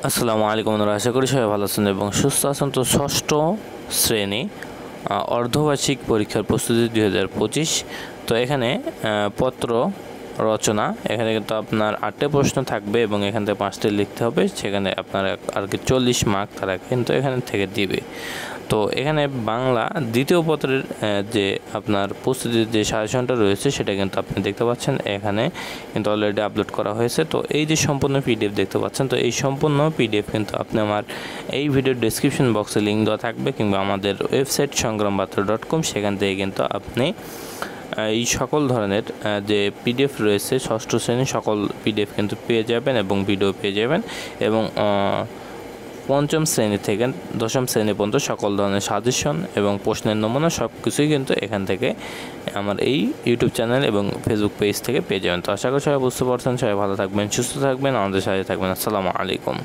আসসালামু আলাইকুম বন্ধুরা, আশা করি সবাই ভালো আছেন এবং সুস্থ আছেন। তো ষষ্ঠ শ্রেণী অর্ধবার্ষিক পরীক্ষার প্রস্তুতি 2025। তো এখানে পত্র রচনা, এখানে কিন্তু আপনার 8টে প্রশ্ন থাকবে এবং এখান থেকে 5টে লিখতে হবে। সেখানে আপনার আর কি 40 মার্ক তারা কিন্তু এখানে থেকে দিবে। তো এখানে বাংলা দ্বিতীয় পত্রের যে আপনার প্রস্তুতির যে সাজেশনটা রয়েছে সেটা কিন্তু আপনি দেখতে পাচ্ছেন, এখানে কিন্তু অলরেডি আপলোড করা হয়েছে। তো এই যে সম্পূর্ণ পিডিএফ দেখতে পাচ্ছেন, তো এই সম্পূর্ণ পিডিএফ কিন্তু আপনি আমার এই ভিডিওর ডেসক্রিপশন বক্সে লিঙ্ক দেওয়া থাকবে, কিংবা আমাদের ওয়েবসাইট সংগ্রামবার্তা.com, সেখান থেকে কিন্তু আপনি এই সকল ধরনের যে পিডিএফ রয়েছে ষষ্ঠ শ্রেণীর সকল পিডিএফ কিন্তু পেয়ে যাবেন এবং ভিডিও পেয়ে যাবেন। এবং পঞ্চম শ্রেণী থেকে দশম শ্রেণী পর্যন্ত সকল ধরনের সাজেশন এবং প্রশ্নের নমুনা সব কিছুই কিন্তু এখান থেকে আমার এই ইউটিউব চ্যানেল এবং ফেসবুক পেজ থেকে পেয়ে যাবেন। তো আশা করি সবাই বুঝতে পারছেন। সবাই ভালো থাকবেন, সুস্থ থাকবেন, আমাদের সাথে থাকবেন। আসসালামু আলাইকুম।